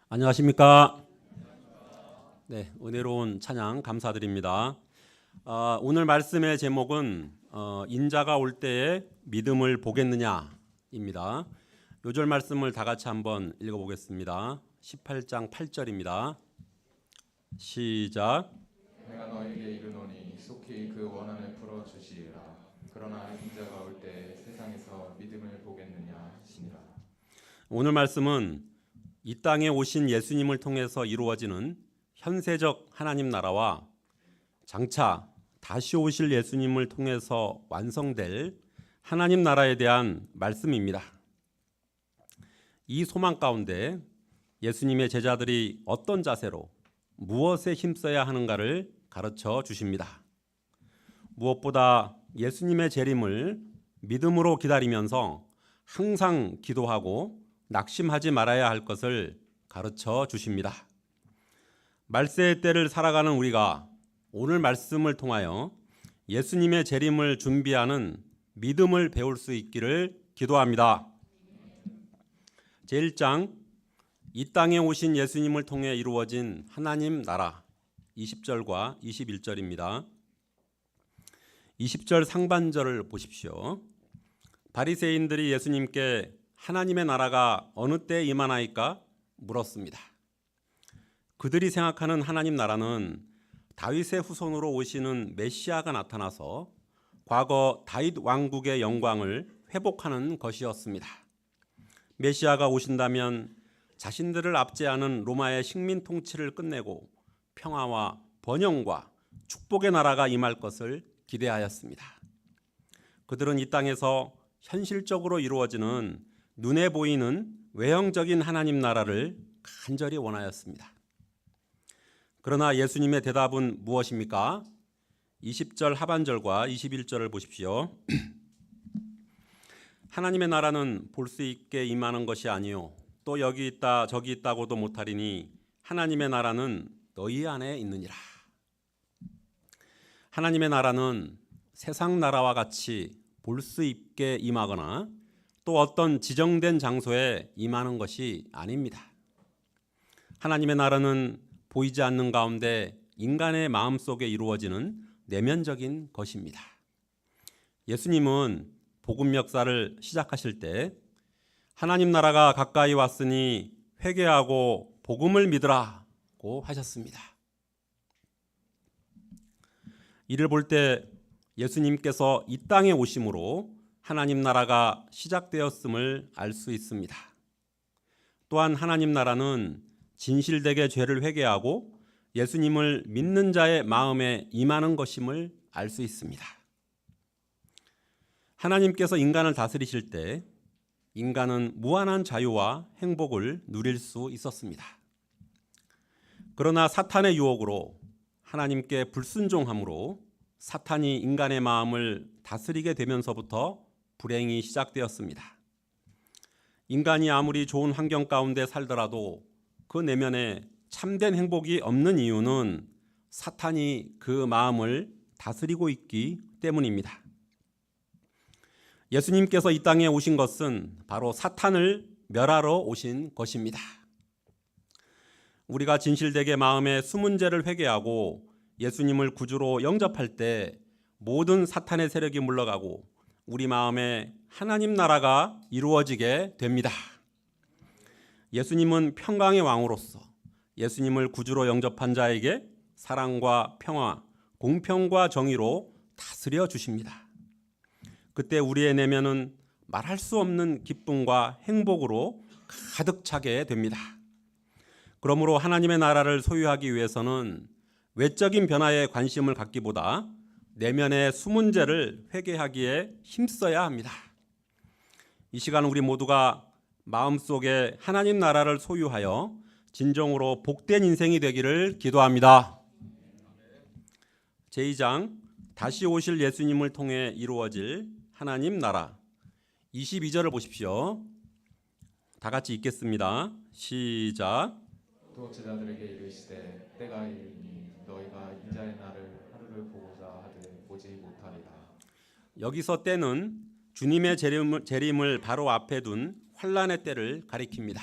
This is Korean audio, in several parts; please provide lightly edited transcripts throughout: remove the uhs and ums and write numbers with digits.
안녕하십니까? 네, 은혜로운 찬양 감사드립니다. 오늘 말씀의 제목은 인자가 올 때에 믿음을 보겠느냐입니다. 요절 말씀을 다 같이 한번 읽어보겠습니다. 18장 8절입니다. 시작. 내가 너에게 이르노니 속히 그 원한을 풀어주시리라. 그러나 인자가 올 때 세상에서 믿음을 보겠느냐 하시니라. 오늘 말씀은 이 땅에 오신 예수님을 통해서 이루어지는 현세적 하나님 나라와 장차 다시 오실 예수님을 통해서 완성될 하나님 나라에 대한 말씀입니다. 이 소망 가운데 예수님의 제자들이 어떤 자세로 무엇에 힘써야 하는가를 가르쳐 주십니다. 무엇보다 예수님의 재림을 믿음으로 기다리면서 항상 기도하고 낙심하지 말아야 할 것을 가르쳐 주십니다. 말세의 때를 살아가는 우리가 오늘 말씀을 통하여 예수님의 재림을 준비하는 믿음을 배울 수 있기를 기도합니다. 제1장 이 땅에 오신 예수님을 통해 이루어진 하나님 나라 20절과 21절입니다. 20절 상반절을 보십시오. 바리새인들이 예수님께 하나님의 나라가 어느 때에 임하나이까 물었습니다. 그들이 생각하는 하나님 나라는 다윗의 후손으로 오시는 메시아가 나타나서 과거 다윗 왕국의 영광을 회복하는 것이었습니다. 메시아가 오신다면 자신들을 압제하는 로마의 식민 통치를 끝내고 평화와 번영과 축복의 나라가 임할 것을 기대하였습니다. 그들은 이 땅에서 현실적으로 이루어지는 눈에 보이는 외형적인 하나님 나라를 간절히 원하였습니다. 그러나 예수님의 대답은 무엇입니까? 20절 하반절과 21절을 보십시오. 하나님의 나라는 볼 수 있게 임하는 것이 아니요 또 여기 있다 저기 있다고도 못하리니 하나님의 나라는 너희 안에 있느니라. 하나님의 나라는 세상 나라와 같이 볼 수 있게 임하거나 또 어떤 지정된 장소에 임하는 것이 아닙니다. 하나님의 나라는 보이지 않는 가운데 인간의 마음속에 이루어지는 내면적인 것입니다. 예수님은 복음 역사를 시작하실 때 하나님 나라가 가까이 왔으니 회개하고 복음을 믿으라고 하셨습니다. 이를 볼 때 예수님께서 이 땅에 오심으로 하나님 나라가 시작되었음을 알 수 있습니다. 또한 하나님 나라는 진실되게 죄를 회개하고 예수님을 믿는 자의 마음에 임하는 것임을 알 수 있습니다. 하나님께서 인간을 다스리실 때 인간은 무한한 자유와 행복을 누릴 수 있었습니다. 그러나 사탄의 유혹으로 하나님께 불순종함으로 사탄이 인간의 마음을 다스리게 되면서부터 불행이 시작되었습니다. 인간이 아무리 좋은 환경 가운데 살더라도 그 내면에 참된 행복이 없는 이유는 사탄이 그 마음을 다스리고 있기 때문입니다. 예수님께서 이 땅에 오신 것은 바로 사탄을 멸하러 오신 것입니다. 우리가 진실되게 마음의 숨은 죄를 회개하고 예수님을 구주로 영접할 때 모든 사탄의 세력이 물러가고 우리 마음에 하나님 나라가 이루어지게 됩니다. 예수님은 평강의 왕으로서 예수님을 구주로 영접한 자에게 사랑과 평화, 공평과 정의로 다스려 주십니다. 그때 우리의 내면은 말할 수 없는 기쁨과 행복으로 가득 차게 됩니다. 그러므로 하나님의 나라를 소유하기 위해서는 외적인 변화에 관심을 갖기보다 내면의 숨은 죄를 회개하기에 힘써야 합니다. 이 시간 우리 모두가 마음속에 하나님 나라를 소유하여 진정으로 복된 인생이 되기를 기도합니다. 제2장 다시 오실 예수님을 통해 이루어질 하나님 나라 22절을 보십시오. 다 같이 읽겠습니다. 시작. 또 제자들에게 이르시되 때가 이르니 너희가 인자의 날을 하루를 보고자 하되 보지 못하리라. 여기서 때는 주님의 재림을 바로 앞에 둔 환란의 때를 가리킵니다.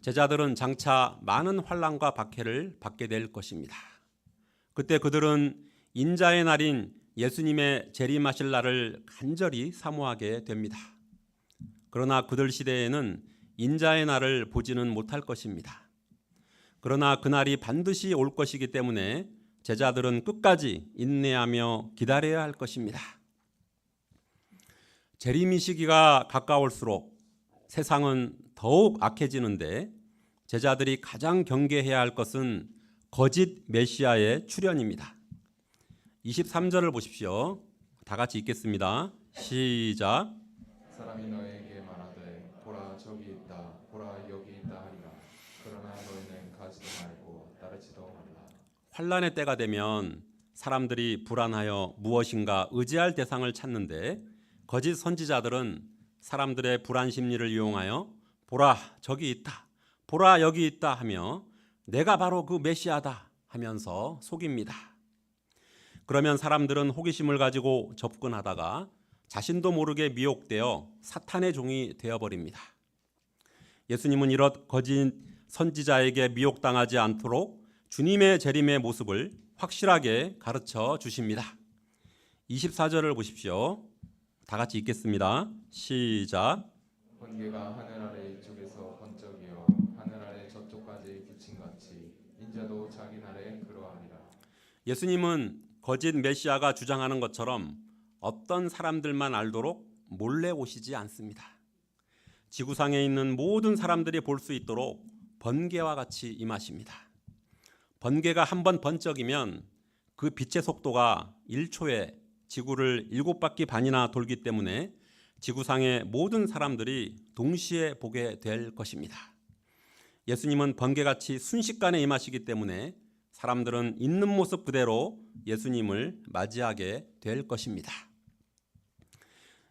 제자들은 장차 많은 환난과 박해를 받게 될 것입니다. 그때 그들은 인자의 날인 예수님의 재림하실 날을 간절히 사모하게 됩니다. 그러나 그들 시대에는 인자의 날을 보지는 못할 것입니다. 그러나 그날이 반드시 올 것이기 때문에 제자들은 끝까지 인내하며 기다려야 할 것입니다. 재림의 시기가 가까울수록 세상은 더욱 악해지는데 제자들이 가장 경계해야 할 것은 거짓 메시아의 출현입니다. 23절을 보십시오. 다 같이 읽겠습니다. 시작. 사람이 너에게 말하되 보라 저기 있다 보라 여기 있다 하리라. 그러나 너희는 가지도 말고 따르지도 말라. 환난의 때가 되면 사람들이 불안하여 무엇인가 의지할 대상을 찾는데 거짓 선지자들은 사람들의 불안 심리를 이용하여 보라 저기 있다 보라 여기 있다 하며 내가 바로 그 메시아다 하면서 속입니다. 그러면 사람들은 호기심을 가지고 접근하다가 자신도 모르게 미혹되어 사탄의 종이 되어버립니다. 예수님은 이런 거짓 선지자에게 미혹당하지 않도록 주님의 재림의 모습을 확실하게 가르쳐 주십니다. 24절을 보십시오. 다 같이 읽겠습니다. 시작. 번개가 하늘 아래 이쪽에서 번쩍이어 하늘 아래 저쪽까지 비침같이 인자도 자기 날에 그러하리라. 예수님은 거짓 메시아가 주장하는 것처럼 어떤 사람들만 알도록 몰래 오시지 않습니다. 지구상에 있는 모든 사람들이 볼 수 있도록 번개와 같이 임하십니다. 번개가 한번 번쩍이면 그 빛의 속도가 1초에 지구를 7바퀴 반이나 돌기 때문에 지구상의 모든 사람들이 동시에 보게 될 것입니다. 예수님은 번개같이 순식간에 임하시기 때문에 사람들은 있는 모습 그대로 예수님을 맞이하게 될 것입니다.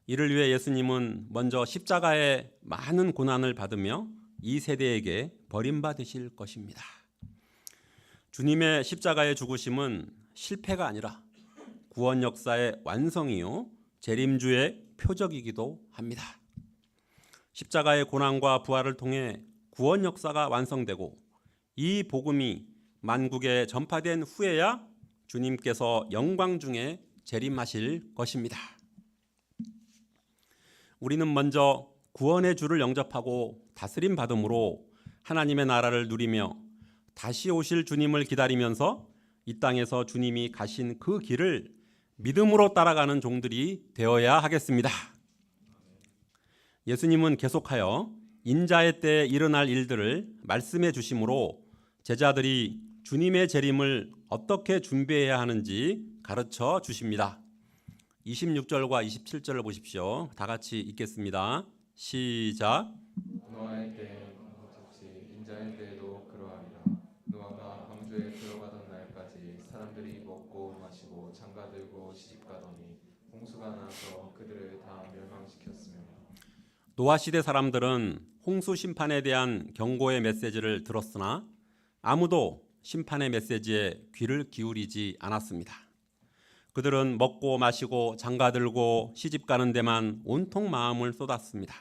이를 위해 예수님은 먼저 십자가의 많은 고난을 받으며 이 세대에게 버림받으실 것입니다. 주님의 십자가의 죽으심은 실패가 아니라 구원 역사의 완성이요 재림주의 표적이기도 합니다. 십자가의 고난과 부활을 통해 구원 역사가 완성되고 이 복음이 만국에 전파된 후에야 주님께서 영광 중에 재림하실 것입니다. 우리는 먼저 구원의 주를 영접하고 다스림 받음으로 하나님의 나라를 누리며 다시 오실 주님을 기다리면서 이 땅에서 주님이 가신 그 길을 믿음으로 따라가는 종들이 되어야 하겠습니다. 예수님은 계속하여 인자의 때에 일어날 일들을 말씀해 주심으로 제자들이 주님의 재림을 어떻게 준비해야 하는지 가르쳐 주십니다. 26절과 27절을 보십시오. 다 같이 읽겠습니다. 시작. 노아의 때에 같이 인자의 때에도 그러하리라. 노아가 방주에 들어가던 날까지 사람들이 먹고 마시고 장가들고 시집가더니 홍수가 나서 그들을 다 멸망시켰으며. 노아 시대 사람들은 홍수 심판에 대한 경고의 메시지를 들었으나 아무도 심판의 메시지에 귀를 기울이지 않았습니다. 그들은 먹고 마시고 장가들고 시집가는 데만 온통 마음을 쏟았습니다.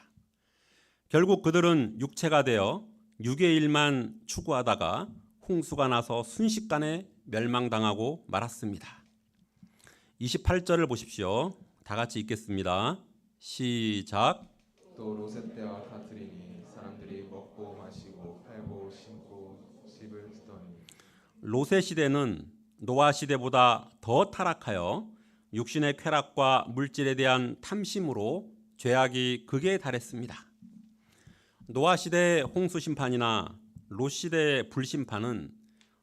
결국 그들은 육체가 되어 육의 일만 추구하다가 홍수가 나서 순식간에 멸망당하고 말았습니다. 28절을 보십시오. 다 같이 읽겠습니다. 시작. 또 롯의 때와 같으리니 사람들이 먹고 마시고 팔고 심고 집을 쓰더니. 롯의 시대는 노아 시대보다 더 타락하여 육신의 쾌락과 물질에 대한 탐심으로 죄악이 극에 달했습니다. 노아 시대의 홍수 심판이나 롯 시대의 불심판은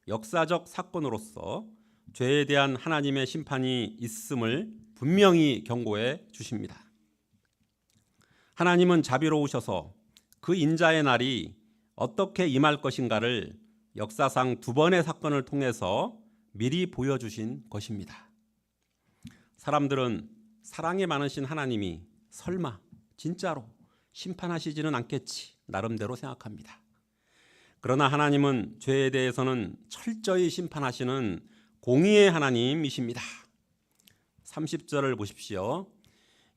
역사적 사건으로서 죄에 대한 하나님의 심판이 있음을 분명히 경고해 주십니다. 하나님은 자비로우셔서 그 인자의 날이 어떻게 임할 것인가를 역사상 2번의 사건을 통해서 미리 보여주신 것입니다. 사람들은 사랑이 많으신 하나님이 설마 진짜로 심판하시지는 않겠지 나름대로 생각합니다. 그러나 하나님은 죄에 대해서는 철저히 심판하시는 공의의 하나님이십니다. 30절을 보십시오.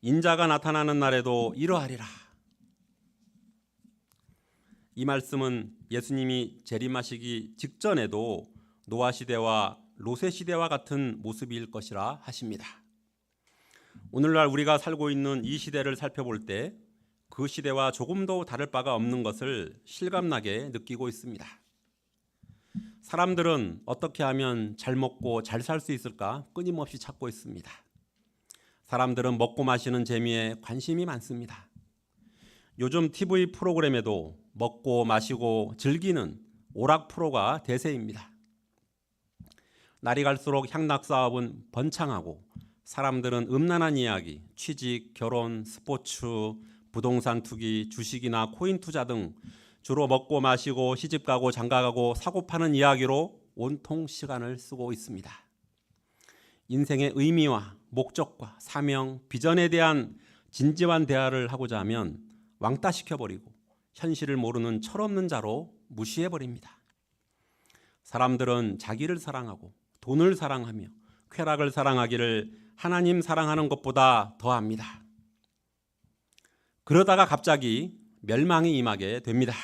인자가 나타나는 날에도 이러하리라. 이 말씀은 예수님이 재림하시기 직전에도 노아 시대와 롯의 시대와 같은 모습일 것이라 하십니다. 오늘날 우리가 살고 있는 이 시대를 살펴볼 때 그 시대와 조금도 다를 바가 없는 것을 실감나게 느끼고 있습니다. 사람들은 어떻게 하면 잘 먹고 잘 살 수 있을까 끊임없이 찾고 있습니다. 사람들은 먹고 마시는 재미에 관심이 많습니다. 요즘 TV 프로그램에도 먹고 마시고 즐기는 오락 프로가 대세입니다. 날이 갈수록 향락 사업은 번창하고 사람들은 음란한 이야기, 취직, 결혼, 스포츠, 부동산 투기, 주식이나 코인 투자 등 주로 먹고 마시고 시집가고 장가가고 사고 파는 이야기로 온통 시간을 쓰고 있습니다. 인생의 의미와 목적과 사명, 비전에 대한 진지한 대화를 하고자 하면 왕따시켜버리고 현실을 모르는 철없는 자로 무시해버립니다. 사람들은 자기를 사랑하고 돈을 사랑하며 쾌락을 사랑하기를 하나님 사랑하는 것보다 더합니다. 그러다가 갑자기 멸망이 임하게 됩니다.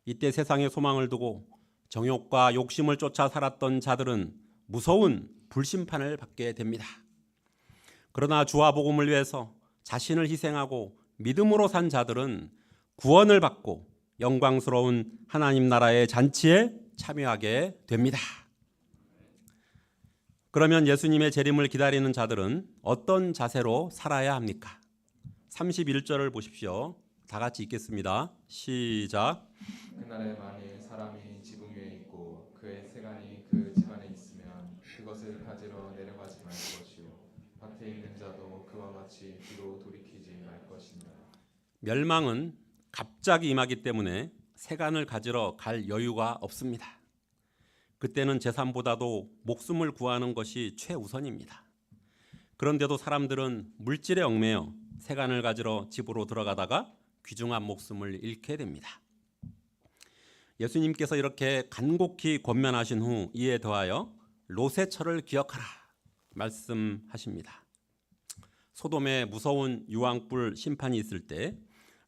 이때 세상에 소망을 두고 정욕과 욕심을 쫓아 살았던 자들은 무서운 불심판을 받게 됩니다. 그러나 주와 복음을 위해서 자신을 희생하고 믿음으로 산 자들은 구원을 받고 영광스러운 하나님 나라의 잔치에 참여하게 됩니다. 그러면 예수님의 재림을 기다리는 자들은 어떤 자세로 살아야 합니까? 31절을 보십시오. 다 같이 읽겠습니다. 시작. 그날에 만일 사람이 지붕 위에 있고 그의 세간이 그 집안에 있으면 그것을 가지러 내려가지 말 것이요 밭에 있는 자도 그와 같이 뒤로 돌이키지 말 것이니라. 멸망은 갑자기 임하기 때문에 세간을 가지러 갈 여유가 없습니다. 그때는 재산보다도 목숨을 구하는 것이 최우선입니다. 그런데도 사람들은 물질에 얽매여 세간을 가지러 집으로 들어가다가 귀중한 목숨을 잃게 됩니다. 예수님께서 이렇게 간곡히 권면하신 후 이에 더하여 롯의 처를 기억하라 말씀하십니다. 소돔에 무서운 유황불 심판이 있을 때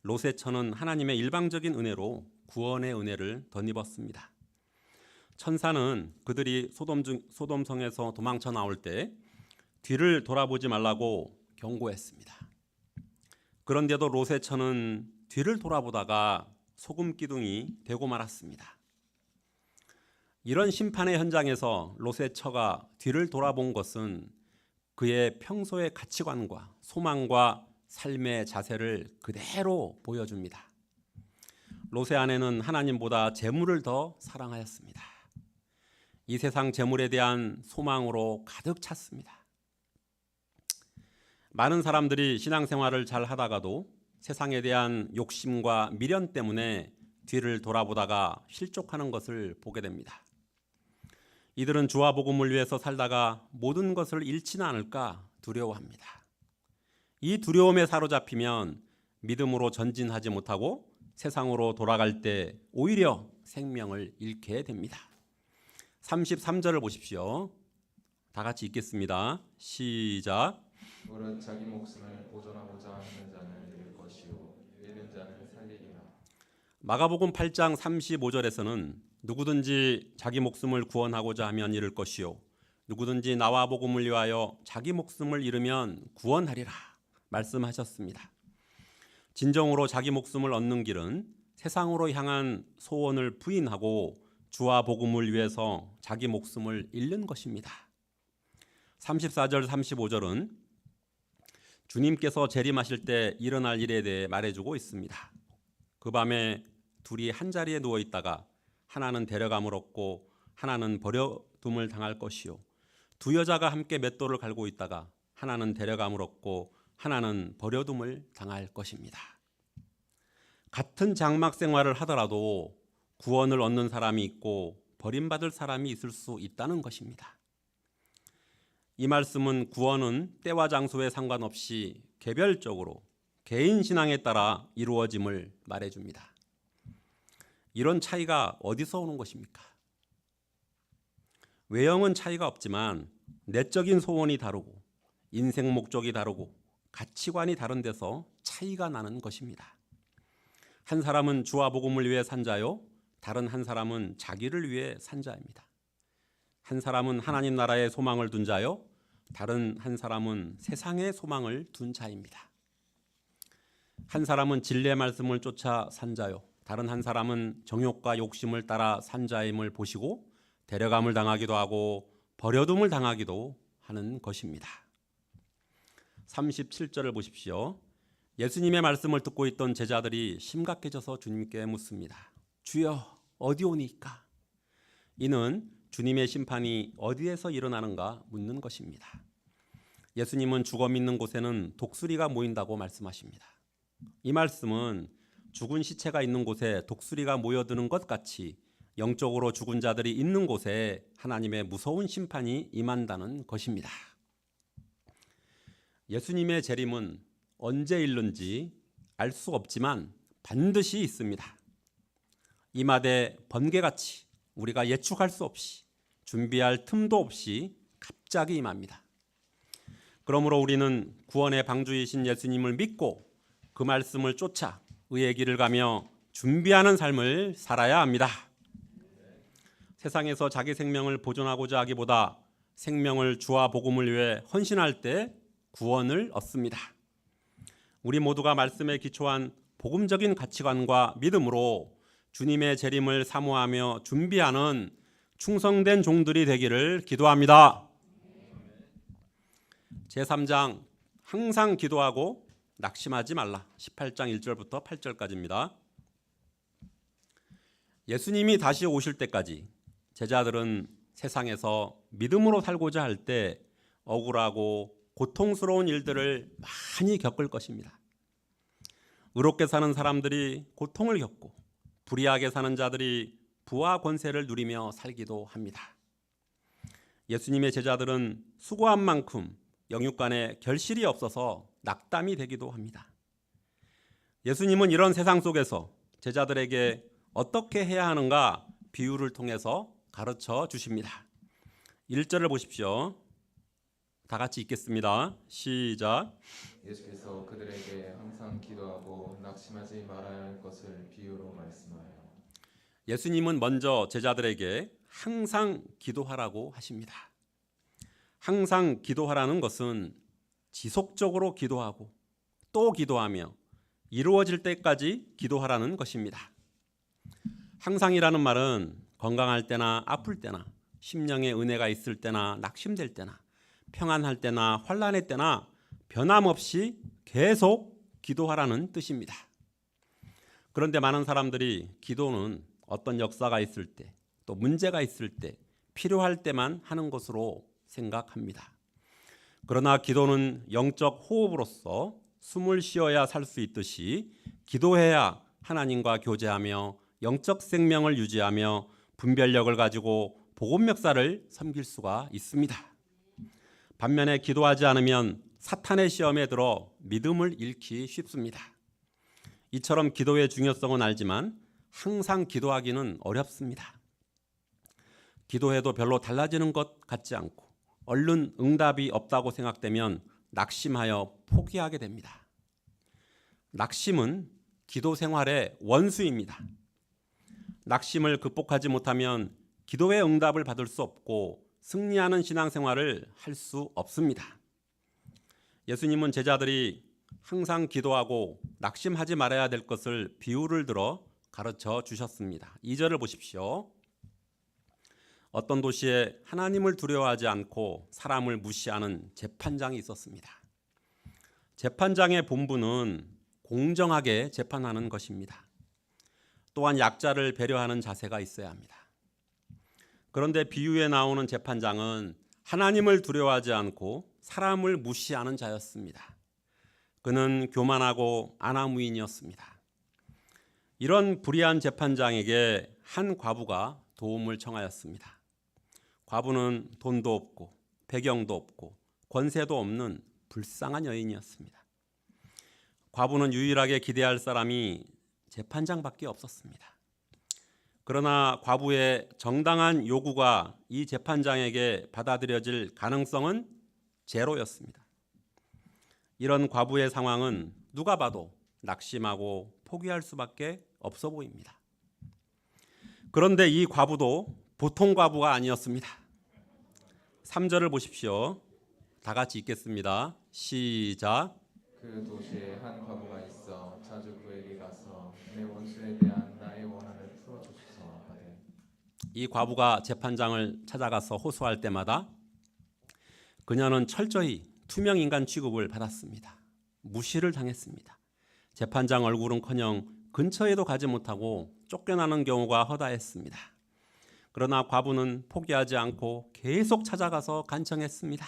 롯의 처는 하나님의 일방적인 은혜로 구원의 은혜를 덧입었습니다. 천사는 그들이 소돔성에서 도망쳐 나올 때 뒤를 돌아보지 말라고 경고했습니다. 그런데도 롯의 처는 뒤를 돌아보다가 소금 기둥이 되고 말았습니다. 이런 심판의 현장에서 롯의 처가 뒤를 돌아본 것은 그의 평소의 가치관과 소망과 삶의 자세를 그대로 보여줍니다. 롯의 아내는 하나님보다 재물을 더 사랑하였습니다. 이 세상 재물에 대한 소망으로 가득 찼습니다. 많은 사람들이 신앙생활을 잘 하다가도 세상에 대한 욕심과 미련 때문에 뒤를 돌아보다가 실족하는 것을 보게 됩니다. 이들은 주와 복음을 위해서 살다가 모든 것을 잃지는 않을까 두려워합니다. 이 두려움에 사로잡히면 믿음으로 전진하지 못하고 세상으로 돌아갈 때 오히려 생명을 잃게 됩니다. 33절을 보십시오. 다 같이 읽겠습니다. 시작. 무릇 자기 목숨을 보존하고자 하는 자는 잃을 것이요 잃는 자는 살리리라. 마가복음 8장 35절에서는 누구든지 자기 목숨을 구원하고자 하면 잃을 것이요 누구든지 나와 복음을 위하여 자기 목숨을 잃으면 구원하리라 말씀하셨습니다. 진정으로 자기 목숨을 얻는 길은 세상으로 향한 소원을 부인하고 주와 복음을 위해서 자기 목숨을 잃는 것입니다. 34절 35절은 주님께서 재림하실 때 일어날 일에 대해 말해주고 있습니다. 그 밤에 둘이 한자리에 누워 있다가 하나는 데려감을 얻고 하나는 버려둠을 당할 것이요 두 여자가 함께 맷돌을 갈고 있다가 하나는 데려감을 얻고 하나는 버려둠을 당할 것입니다. 같은 장막 생활을 하더라도 구원을 얻는 사람이 있고 버림받을 사람이 있을 수 있다는 것입니다. 이 말씀은 구원은 때와 장소에 상관없이 개별적으로 개인 신앙에 따라 이루어짐을 말해줍니다. 이런 차이가 어디서 오는 것입니까? 외형은 차이가 없지만 내적인 소원이 다르고 인생 목적이 다르고 가치관이 다른 데서 차이가 나는 것입니다. 한 사람은 주와 복음을 위해 산 자요, 다른 한 사람은 자기를 위해 산 자입니다. 한 사람은 하나님 나라의 소망을 둔 자요, 다른 한 사람은 세상의 소망을 둔 자입니다. 한 사람은 진리의 말씀을 쫓아 산 자요, 다른 한 사람은 정욕과 욕심을 따라 산 자임을 보시고 데려감을 당하기도 하고 버려둠을 당하기도 하는 것입니다. 37절을 보십시오. 예수님의 말씀을 듣고 있던 제자들이 심각해져서 주님께 묻습니다. 주여, 어디 오니까? 이는 주님의 심판이 어디에서 일어나는가 묻는 것입니다. 예수님은 죽어 믿는 곳에는 독수리가 모인다고 말씀하십니다. 이 말씀은 죽은 시체가 있는 곳에 독수리가 모여드는 것 같이 영적으로 죽은 자들이 있는 곳에 하나님의 무서운 심판이 임한다는 것입니다. 예수님의 재림은 언제 일는지 알 수 없지만 반드시 있습니다. 이마대 번개같이 우리가 예측할 수 없이 준비할 틈도 없이 갑자기 임합니다. 그러므로 우리는 구원의 방주이신 예수님을 믿고 그 말씀을 쫓아 의의 길을 가며 준비하는 삶을 살아야 합니다. 세상에서 자기 생명을 보존하고자 하기보다 생명을 주와 복음을 위해 헌신할 때 구원을 얻습니다. 우리 모두가 말씀에 기초한 복음적인 가치관과 믿음으로 주님의 재림을 사모하며 준비하는 충성된 종들이 되기를 기도합니다. 제3장 항상 기도하고 낙심하지 말라. 18장 1절부터 8절까지입니다. 예수님이 다시 오실 때까지 제자들은 세상에서 믿음으로 살고자 할 때 억울하고 고통스러운 일들을 많이 겪을 것입니다. 의롭게 사는 사람들이 고통을 겪고 불의하게 사는 자들이 부와 권세를 누리며 살기도 합니다. 예수님의 제자들은 수고한 만큼 영육간에 결실이 없어서 낙담이 되기도 합니다. 예수님은 이런 세상 속에서 제자들에게 어떻게 해야 하는가 비유를 통해서 가르쳐 주십니다. 1절을 보십시오. 다 같이 읽겠습니다. 시작. 예수께서 그들에게 항상 기도하고 낙심하지 말아야 할 것을 비유로 말씀하여. 예수님은 먼저 제자들에게 항상 기도하라고 하십니다. 항상 기도하라는 것은 지속적으로 기도하고 또 기도하며 이루어질 때까지 기도하라는 것입니다. 항상이라는 말은 건강할 때나 아플 때나 심령의 은혜가 있을 때나 낙심될 때나 평안할 때나 환난의 때나 변함없이 계속 기도하라는 뜻입니다. 그런데 많은 사람들이 기도는 어떤 역사가 있을 때, 또 문제가 있을 때, 필요할 때만 하는 것으로 생각합니다. 그러나 기도는 영적 호흡으로서 숨을 쉬어야 살 수 있듯이 기도해야 하나님과 교제하며 영적 생명을 유지하며 분별력을 가지고 복음 역사를 섬길 수가 있습니다. 반면에 기도하지 않으면 사탄의 시험에 들어 믿음을 잃기 쉽습니다. 이처럼 기도의 중요성은 알지만 항상 기도하기는 어렵습니다. 기도해도 별로 달라지는 것 같지 않고 얼른 응답이 없다고 생각되면 낙심하여 포기하게 됩니다. 낙심은 기도 생활의 원수입니다. 낙심을 극복하지 못하면 기도의 응답을 받을 수 없고 승리하는 신앙생활을 할 수 없습니다. 예수님은 제자들이 항상 기도하고 낙심하지 말아야 될 것을 비유를 들어 가르쳐 주셨습니다. 2절을 보십시오. 어떤 도시에 하나님을 두려워하지 않고 사람을 무시하는 재판장이 있었습니다. 재판장의 본분은 공정하게 재판하는 것입니다. 또한 약자를 배려하는 자세가 있어야 합니다. 그런데 비유에 나오는 재판장은 하나님을 두려워하지 않고 사람을 무시하는 자였습니다. 그는 교만하고 안하무인이었습니다. 이런 불의한 재판장에게 한 과부가 도움을 청하였습니다. 과부는 돈도 없고 배경도 없고 권세도 없는 불쌍한 여인이었습니다. 과부는 유일하게 기대할 사람이 재판장밖에 없었습니다. 그러나 과부의 정당한 요구가 이 재판장에게 받아들여질 가능성은 제로였습니다. 이런 과부의 상황은 누가 봐도 낙심하고 포기할 수밖에 없어 보입니다. 그런데 이 과부도 보통 과부가 아니었습니다. 3절을 보십시오. 다 같이 읽겠습니다. 시작. 그 도시에 한 과부가 있어 자주 그에게 가서 내 원수에 대한 나의 원한을 풀어주소서 하되. 이 과부가 재판장을 찾아가서 호소할 때마다 그녀는 철저히 투명 인간 취급을 받았습니다. 무시를 당했습니다. 재판장 얼굴은커녕 근처에도 가지 못하고 쫓겨나는 경우가 허다했습니다. 그러나 과부는 포기하지 않고 계속 찾아가서 간청했습니다.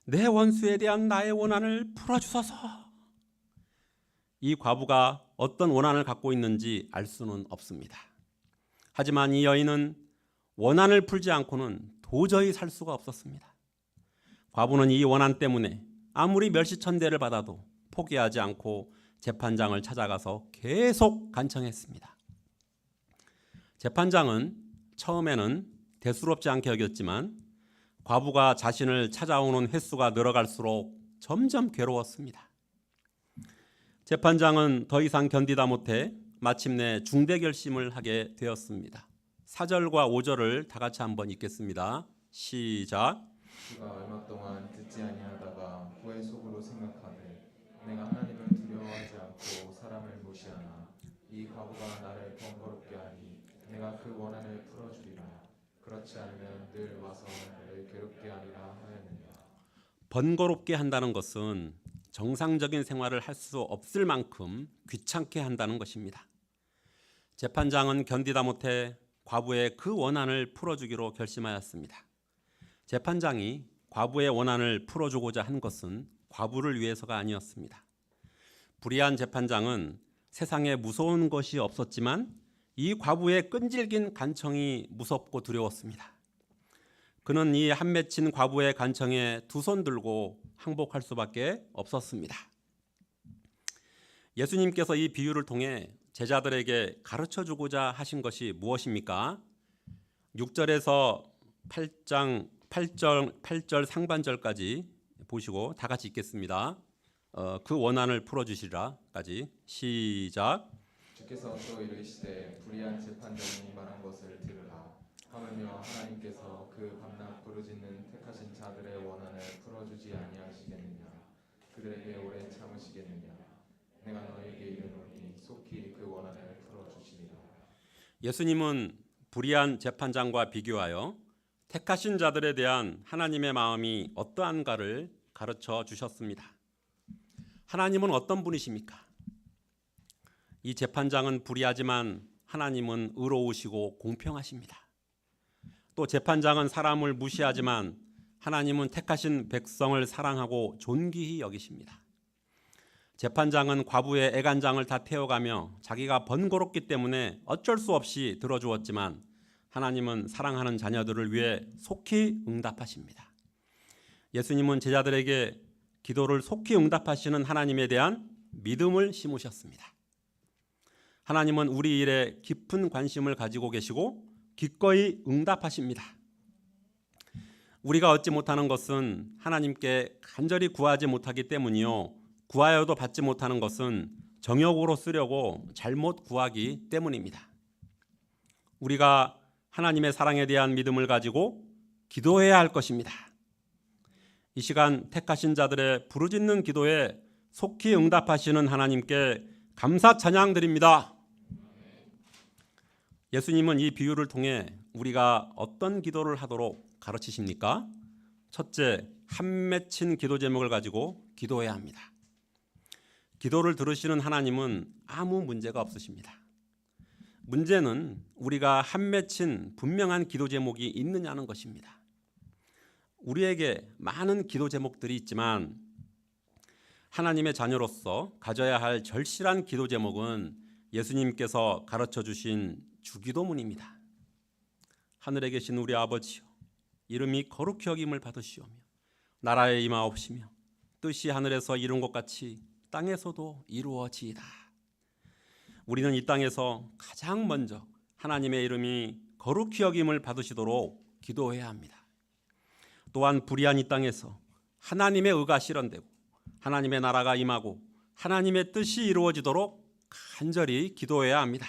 내 원수에 대한 나의 원한을 풀어주소서. 이 과부가 어떤 원한을 갖고 있는지 알 수는 없습니다. 하지만 이 여인은 원한을 풀지 않고는 도저히 살 수가 없었습니다. 과부는 이 원한 때문에 아무리 멸시천대를 받아도 포기하지 않고 재판장을 찾아가서 계속 간청했습니다. 재판장은 처음에는 대수롭지 않게 여겼지만 과부가 자신을 찾아오는 횟수가 늘어갈수록 점점 괴로웠습니다. 재판장은 더 이상 견디다 못해 마침내 중대 결심을 하게 되었습니다. 4절과 5절을 다 같이 한번 읽겠습니다. 시작. 그가 얼마 동안 듣지 아니하다가 후에 속으로 생각하되 내가 하나님을 두려워하지 않고 사람을 무시하나 이 과부가 나를 번거롭게 하니 내가 그 원한을 풀어주리라. 그렇지 않으면 늘 와서 나를 괴롭게 하리라 하였느니라. 번거롭게 한다는 것은 정상적인 생활을 할 수 없을 만큼 귀찮게 한다는 것입니다. 재판장은 견디다 못해 과부의 그 원한을 풀어주기로 결심하였습니다. 재판장이 과부의 원한을 풀어주고자 한 것은 과부를 위해서가 아니었습니다. 불의한 재판장은 세상에 무서운 것이 없었지만 이 과부의 끈질긴 간청이 무섭고 두려웠습니다. 그는 이 한 맺힌 과부의 간청에 두 손 들고 항복할 수밖에 없었습니다. 예수님께서 이 비유를 통해 제자들에게 가르쳐주고자 하신 것이 무엇입니까? 6절에서 8절 상반절까지 보시고 다 같이 읽겠습니다. 그 원한을 풀어주시라까지 시작. 주께서 또 이르시되 불의한 재판장이 말한 것을 들으라. 하물며 하나님께서 그 밤낮 부르짖는 택하신 자들의 원한을 풀어주지 아니하시겠느냐. 그들에게 오래 참으시겠느냐. 내가 너에게 이르노니 속히 그 원한을 풀어주시리라. 예수님은 불의한 재판장과 비교하여 택하신 자들에 대한 하나님의 마음이 어떠한가를 가르쳐 주셨습니다. 하나님은 어떤 분이십니까? 이 재판장은 불의하지만 하나님은 의로우시고 공평하십니다. 또 재판장은 사람을 무시하지만 하나님은 택하신 백성을 사랑하고 존귀히 여기십니다. 재판장은 과부의 애간장을 다 태워가며 자기가 번거롭기 때문에 어쩔 수 없이 들어주었지만 하나님은 사랑하는 자녀들을 위해 속히 응답하십니다. 예수님은 제자들에게 기도를 속히 응답하시는 하나님에 대한 믿음을 심으셨습니다. 하나님은 우리 일에 깊은 관심을 가지고 계시고 기꺼이 응답하십니다. 우리가 얻지 못하는 것은 하나님께 간절히 구하지 못하기 때문이요, 구하여도 받지 못하는 것은 정욕으로 쓰려고 잘못 구하기 때문입니다. 우리가 하나님의 사랑에 대한 믿음을 가지고 기도해야 할 것입니다. 이 시간 택하신 자들의 부르짖는 기도에 속히 응답하시는 하나님께 감사 찬양 드립니다. 예수님은 이 비유를 통해 우리가 어떤 기도를 하도록 가르치십니까? 첫째, 한 맺힌 기도 제목을 가지고 기도해야 합니다. 기도를 들으시는 하나님은 아무 문제가 없으십니다. 문제는 우리가 한 맺힌 분명한 기도 제목이 있느냐는 것입니다. 우리에게 많은 기도 제목들이 있지만 하나님의 자녀로서 가져야 할 절실한 기도 제목은 예수님께서 가르쳐 주신 주기도문입니다. 하늘에 계신 우리 아버지여, 이름이 거룩히 여김을 받으시오며 나라에 임하옵시며 뜻이 하늘에서 이룬 것 같이 땅에서도 이루어지이다. 우리는 이 땅에서 가장 먼저 하나님의 이름이 거룩히 여김을 받으시도록 기도해야 합니다. 또한 불의한 이 땅에서 하나님의 의가 실현되고 하나님의 나라가 임하고 하나님의 뜻이 이루어지도록 간절히 기도해야 합니다.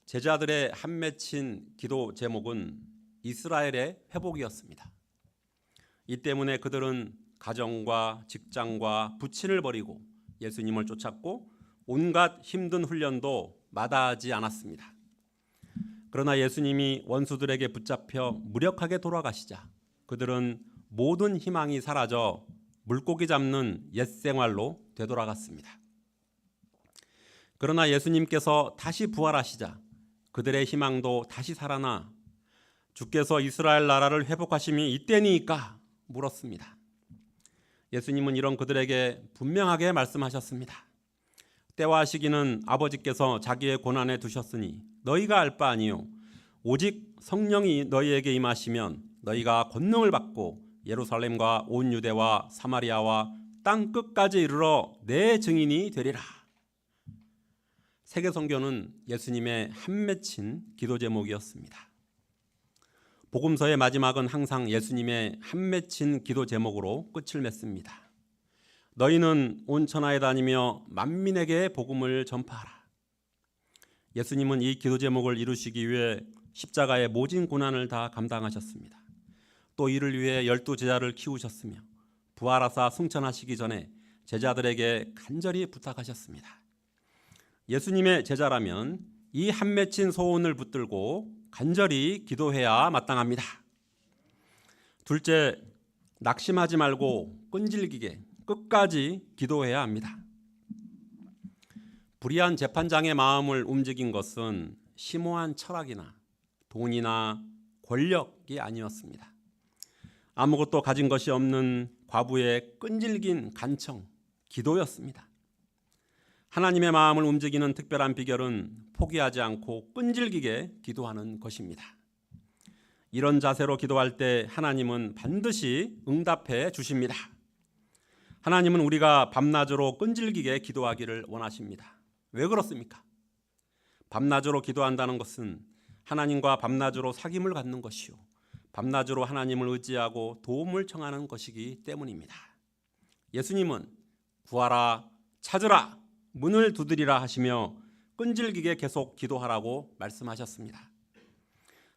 제자들의 한 맺힌 기도 제목은 이스라엘의 회복이었습니다. 이 때문에 그들은 가정과 직장과 부친을 버리고 예수님을 쫓았고 온갖 힘든 훈련도 마다하지 않았습니다. 그러나 예수님이 원수들에게 붙잡혀 무력하게 돌아가시자 그들은 모든 희망이 사라져 물고기 잡는 옛 생활로 되돌아갔습니다. 그러나 예수님께서 다시 부활하시자 그들의 희망도 다시 살아나 주께서 이스라엘 나라를 회복하심이 이때니까 물었습니다. 예수님은 이런 그들에게 분명하게 말씀하셨습니다. 때와 시기는 아버지께서 자기의 고난에 두셨으니 너희가 알 바 아니요 오직 성령이 너희에게 임하시면 너희가 권능을 받고 예루살렘과 온 유대와 사마리아와 땅 끝까지 이르러 내 증인이 되리라. 세계선교는 예수님의 한 맺힌 기도 제목이었습니다. 복음서의 마지막은 항상 예수님의 한 맺힌 기도 제목으로 끝을 맺습니다. 너희는 온 천하에 다니며 만민에게 복음을 전파하라. 예수님은 이 기도 제목을 이루시기 위해 십자가의 모진 고난을 다 감당하셨습니다. 또 이를 위해 12제자를 키우셨으며 부활하사 승천하시기 전에 제자들에게 간절히 부탁하셨습니다. 예수님의 제자라면 이 한 맺힌 소원을 붙들고 간절히 기도해야 마땅합니다. 둘째, 낙심하지 말고 끈질기게 끝까지 기도해야 합니다. 불의한 재판장의 마음을 움직인 것은 심오한 철학이나 돈이나 권력이 아니었습니다. 아무것도 가진 것이 없는 과부의 끈질긴 간청, 기도였습니다. 하나님의 마음을 움직이는 특별한 비결은 포기하지 않고 끈질기게 기도하는 것입니다. 이런 자세로 기도할 때 하나님은 반드시 응답해 주십니다. 하나님은 우리가 밤낮으로 끈질기게 기도하기를 원하십니다. 왜 그렇습니까? 밤낮으로 기도한다는 것은 하나님과 밤낮으로 사귐을 갖는 것이요 밤낮으로 하나님을 의지하고 도움을 청하는 것이기 때문입니다. 예수님은 구하라, 찾으라, 문을 두드리라 하시며 끈질기게 계속 기도하라고 말씀하셨습니다.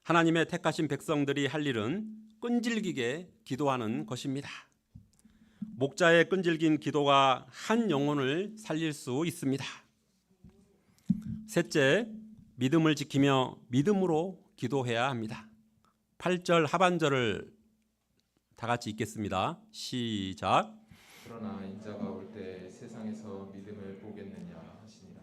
하나님의 택하신 백성들이 할 일은 끈질기게 기도하는 것입니다. 목자의 끈질긴 기도가 한 영혼을 살릴 수 있습니다. 셋째, 믿음을 지키며 믿음으로 기도해야 합니다. 8절 하반절을 다 같이 읽겠습니다. 시작. 그러나 인자가 올 때 세상에서 믿음을 보겠느냐 하시니라.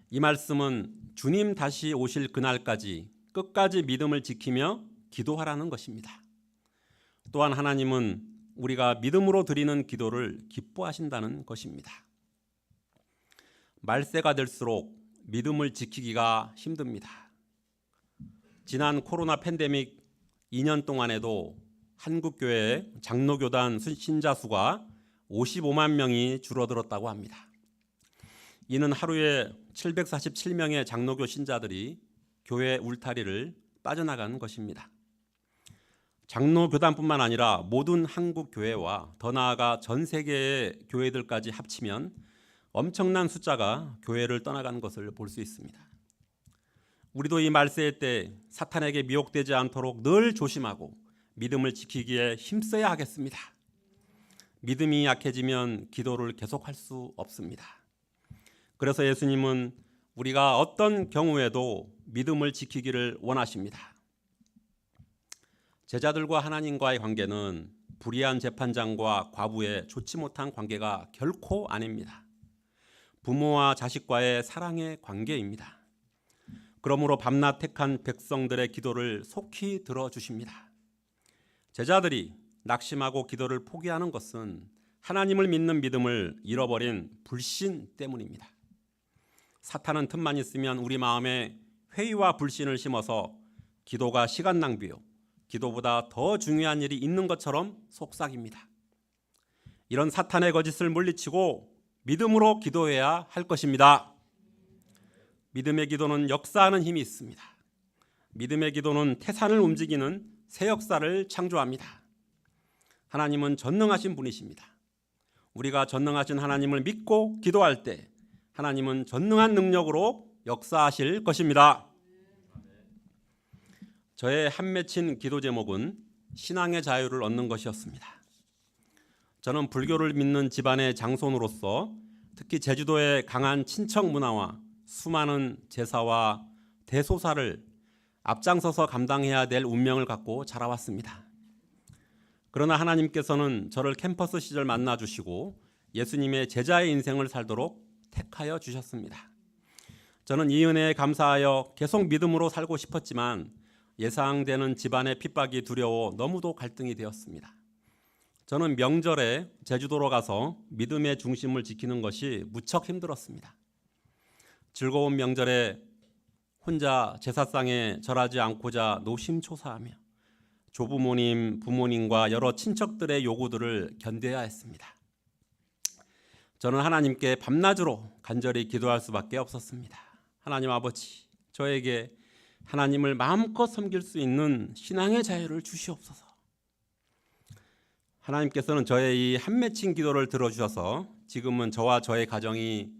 이 말씀은 주님 다시 오실 그날까지 끝까지 믿음을 지키며 기도하라는 것입니다. 또한 하나님은 우리가 믿음으로 드리는 기도를 기뻐하신다는 것입니다. 말세가 될수록 믿음을 지키기가 힘듭니다. 지난 코로나 팬데믹 2년 동안에도 한국교회 장로교단 신자 수가 55만 명이 줄어들었다고 합니다. 이는 하루에 747명의 장로교 신자들이 교회 울타리를 빠져나간 것입니다. 장로교단뿐만 아니라 모든 한국 교회와 더 나아가 전 세계의 교회들까지 합치면 엄청난 숫자가 교회를 떠나간 것을 볼 수 있습니다. 우리도 이 말세의 때 사탄에게 미혹되지 않도록 늘 조심하고 믿음을 지키기에 힘써야 하겠습니다. 믿음이 약해지면 기도를 계속할 수 없습니다. 그래서 예수님은 우리가 어떤 경우에도 믿음을 지키기를 원하십니다. 제자들과 하나님과의 관계는 불의한 재판장과 과부의 좋지 못한 관계가 결코 아닙니다. 부모와 자식과의 사랑의 관계입니다. 그러므로 밤낮 택한 백성들의 기도를 속히 들어주십니다. 제자들이 낙심하고 기도를 포기하는 것은 하나님을 믿는 믿음을 잃어버린 불신 때문입니다. 사탄은 틈만 있으면 우리 마음에 회의와 불신을 심어서 기도가 시간 낭비요 기도보다 더 중요한 일이 있는 것처럼 속삭입니다. 이런 사탄의 거짓을 물리치고 믿음으로 기도해야 할 것입니다. 믿음의 기도는 역사하는 힘이 있습니다. 믿음의 기도는 태산을 움직이는 새 역사를 창조합니다. 하나님은 전능하신 분이십니다. 우리가 전능하신 하나님을 믿고 기도할 때 하나님은 전능한 능력으로 역사하실 것입니다. 저의 한 맺힌 기도 제목은 신앙의 자유를 얻는 것이었습니다. 저는 불교를 믿는 집안의 장손으로서 특히 제주도의 강한 친척 문화와 수많은 제사와 대소사를 앞장서서 감당해야 될 운명을 갖고 자라왔습니다. 그러나 하나님께서는 저를 캠퍼스 시절 만나주시고 예수님의 제자의 인생을 살도록 택하여 주셨습니다. 저는 이 은혜에 감사하여 계속 믿음으로 살고 싶었지만 예상되는 집안의 핍박이 두려워 너무도 갈등이 되었습니다. 저는 명절에 제주도로 가서 믿음의 중심을 지키는 것이 무척 힘들었습니다. 즐거운 명절에 혼자 제사상에 절하지 않고자 노심초사하며 조부모님, 부모님과 여러 친척들의 요구들을 견뎌야 했습니다. 저는 하나님께 밤낮으로 간절히 기도할 수밖에 없었습니다. 하나님 아버지, 저에게 하나님을 마음껏 섬길 수 있는 신앙의 자유를 주시옵소서. 하나님께서는 저의 이 한 맺힌 기도를 들어주셔서 지금은 저와 저의 가정이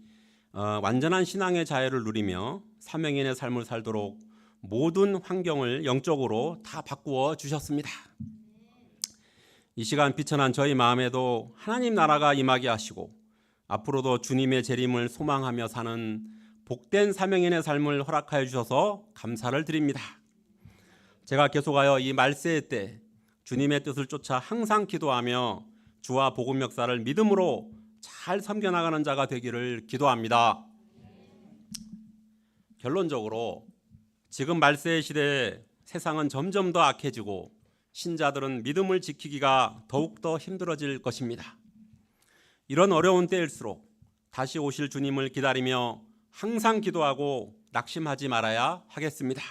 완전한 신앙의 자유를 누리며 사명인의 삶을 살도록 모든 환경을 영적으로 다 바꾸어 주셨습니다. 이 시간 비천한 저희 마음에도 하나님 나라가 임하게 하시고 앞으로도 주님의 재림을 소망하며 사는 복된 사명인의 삶을 허락하여 주셔서 감사를 드립니다. 제가 계속하여 이 말세의 때 주님의 뜻을 쫓아 항상 기도하며 주와 복음 역사를 믿음으로 잘 섬겨나가는 자가 되기를 기도합니다. 결론적으로 지금 말세의 시대에 세상은 점점 더 악해지고 신자들은 믿음을 지키기가 더욱더 힘들어질 것입니다. 이런 어려운 때일수록 다시 오실 주님을 기다리며 항상 기도하고 낙심하지 말아야 하겠습니다.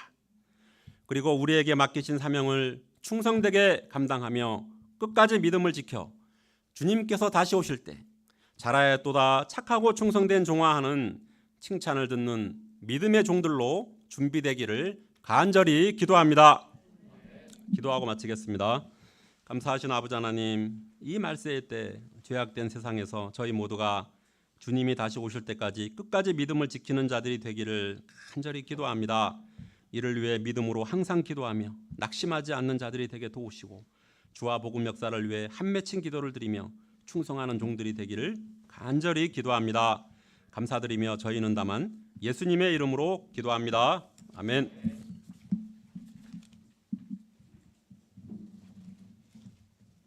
그리고 우리에게 맡기신 사명을 충성되게 감당하며 끝까지 믿음을 지켜 주님께서 다시 오실 때 자라야또다 착하고 충성된 종아하는 칭찬을 듣는 믿음의 종들로 준비되기를 간절히 기도합니다. 기도하고 마치겠습니다. 감사하신 아버지 하나님, 이 말세의 때 죄악된 세상에서 저희 모두가 주님이 다시 오실 때까지 끝까지 믿음을 지키는 자들이 되기를 간절히 기도합니다. 이를 위해 믿음으로 항상 기도하며 낙심하지 않는 자들이 되게 도우시고 주와 복음 역사를 위해 한 맺힌 기도를 드리며 충성하는 종들이 되기를 간절히 기도합니다. 감사드리며 저희는 다만 예수님의 이름으로 기도합니다. 아멘.